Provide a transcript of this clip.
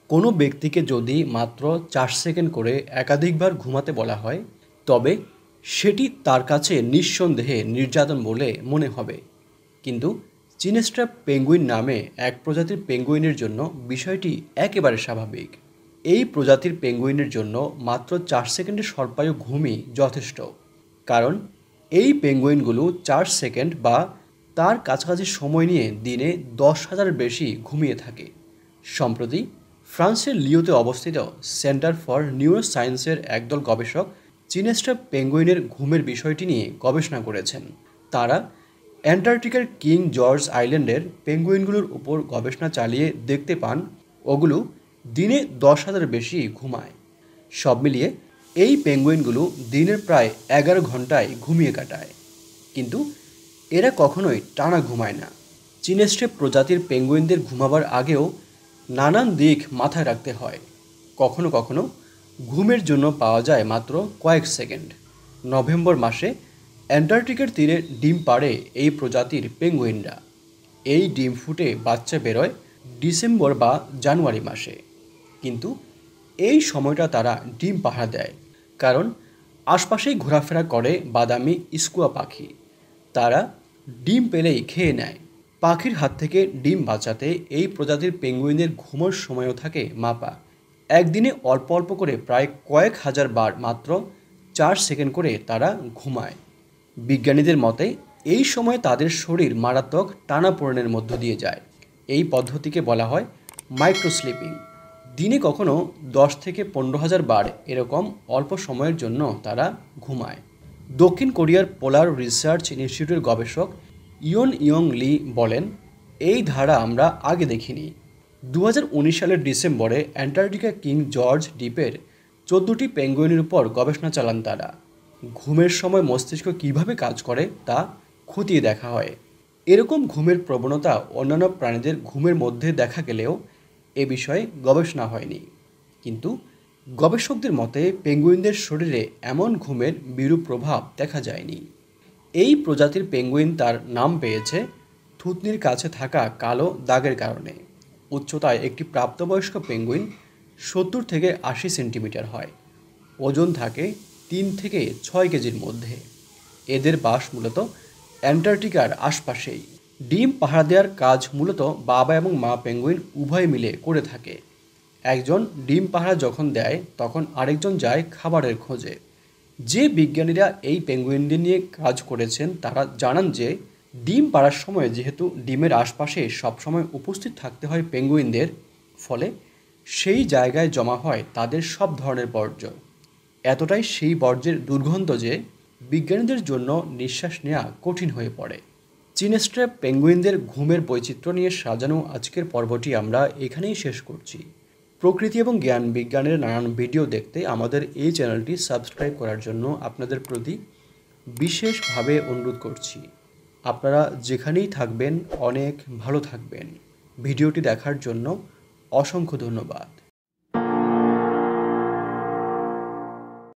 কোনো ব্যক্তিকে যদি মাত্র 4 সেকেন্ড করে একাধিকবার ঘুমাতে বলা হয়, তবে সেটি তার কাছে নিঃসন্দেহে নির্যাতন বলে মনে হবে। কিন্তু চিনেস্ট্রাপ পেঙ্গুইন নামে এক প্রজাতির পেঙ্গুইনের জন্য বিষয়টি একেবারে স্বাভাবিক। এই প্রজাতির পেঙ্গুইনের জন্য মাত্র 4 সেকেন্ডের স্বল্পায়ু ঘুমই যথেষ্ট। কারণ এই পেঙ্গুইনগুলো 4 সেকেন্ড বা তার কাছাকাছি সময় নিয়ে দিনে 10,000 বেশি ঘুমিয়ে থাকে। সম্প্রতি ফ্রান্সের লিওতে অবস্থিত সেন্টার ফর নিউরো সায়েন্সের একদল গবেষক চিনেস্ট্রাপ পেঙ্গুইনের ঘুমের বিষয়টি নিয়ে গবেষণা করেছেন। তারা অ্যান্টার্কটিকার কিং জর্জ আইল্যান্ডের পেঙ্গুইনগুলোর উপর গবেষণা চালিয়ে দেখতে পান ওগুলো দিনে 10,000 বেশি ঘুমায়। সব মিলিয়ে এই পেঙ্গুইনগুলো দিনের প্রায় 11 ঘন্টায় ঘুমিয়ে কাটায়। কিন্তু এরা কখনোই টানা ঘুমায় না। চিনেস্ট্রাপ প্রজাতির পেঙ্গুইনদের ঘুমাবার আগেও নানান দিক মাথায় রাখতে হয়। কখনো কখনো ঘুমের জন্য পাওয়া যায় মাত্র কয়েক সেকেন্ড। নভেম্বর মাসে অ্যান্টার্কটিকার তীরে ডিম পাড়ে এই প্রজাতির পেঙ্গুইনরা। এই ডিম ফুটে বাচ্চা বেরোয় ডিসেম্বর বা জানুয়ারি মাসে। কিন্তু এই সময়টা তারা ডিম পাহারা দেয়, কারণ আশপাশেই ঘোরাফেরা করে বাদামি স্কুয়া পাখি। তারা ডিম পেলেই খেয়ে নেয়। পাখির হাত থেকে ডিম বাঁচাতে এই প্রজাতির পেঙ্গুইনের ঘুমোর সময়ও থাকে মাপা। একদিনে অল্প অল্প করে প্রায় কয়েক হাজার বার মাত্র 4 সেকেন্ড করে তারা ঘুমায়। বিজ্ঞানীদের মতে এই সময় তাদের শরীর মারাত্মক টানাপোড়েনের মধ্য দিয়ে যায়। এই পদ্ধতিকে বলা হয় মাইক্রো স্লিপিং। দিনে কখনো 10 থেকে 15,000 বার এরকম অল্প সময়ের জন্য তারা ঘুমায়। দক্ষিণ কোরিয়ার পোলার রিসার্চ ইনস্টিটিউটের গবেষক ইয়ন ইয়ং লি বলেন, এই ধারা আমরা আগে দেখিনি। 2019 সালের ডিসেম্বরে অ্যান্টার্কটিকা কিং জর্জ দ্বীপের 14টি পেঙ্গুইনের উপর গবেষণা চালান তারা। ঘুমের সময় মস্তিষ্ক কিভাবে কাজ করে তা খতিয়ে দেখা হয়। এরকম ঘুমের প্রবণতা অন্যান্য প্রাণীদের ঘুমের মধ্যে দেখা গেলেও এ বিষয়ে গবেষণা হয়নি। কিন্তু গবেষকদের মতে পেঙ্গুইনদের শরীরে এমন ঘুমের বিরূপ প্রভাব দেখা যায়নি। এই প্রজাতির পেঙ্গুইন তার নাম পেয়েছে থুতনির কাছে থাকা কালো দাগের কারণে। উচ্চতায় একটি প্রাপ্তবয়স্ক পেঙ্গুইন 70 থেকে 80 সেন্টিমিটার হয়। ওজন থাকে 3 থেকে 6 কেজির মধ্যে। এদের বাস মূলত অ্যান্টার্কটিকার আশপাশেই। ডিম পাহারা দেওয়ার কাজ মূলত বাবা এবং মা পেঙ্গুইন উভয় মিলে করে থাকে। একজন ডিম পাহারা যখন দেয় তখন আরেকজন যায় খাবারের খোঁজে। যে বিজ্ঞানীরা এই পেঙ্গুইনদের নিয়ে কাজ করেছেন তারা জানান যে ডিম পাড়ার সময় যেহেতু ডিমের আশপাশে সবসময় উপস্থিত থাকতে হয় পেঙ্গুইনদের, ফলে সেই জায়গায় জমা হয় তাদের সব ধরনের বর্জ্য। এতটাই সেই বর্জ্যের দুর্গন্ধ যে বিজ্ঞানীদের জন্য নিঃশ্বাস নেওয়া কঠিন হয়ে পড়ে। চিনেস্ট্রাপ পেঙ্গুইনদের ঘুমের বৈচিত্র্য নিয়ে সাজানো আজকের পর্বটি আমরা এখানেই শেষ করছি। প্রকৃতি এবং জ্ঞান বিজ্ঞানের নানান ভিডিও দেখতে আমাদের এই চ্যানেলটি সাবস্ক্রাইব করার জন্য আপনাদের প্রতি বিশেষভাবে অনুরোধ করছি। আপনারা যেখানেই থাকবেন অনেক ভালো থাকবেন। ভিডিওটি দেখার জন্য অসংখ্য ধন্যবাদ।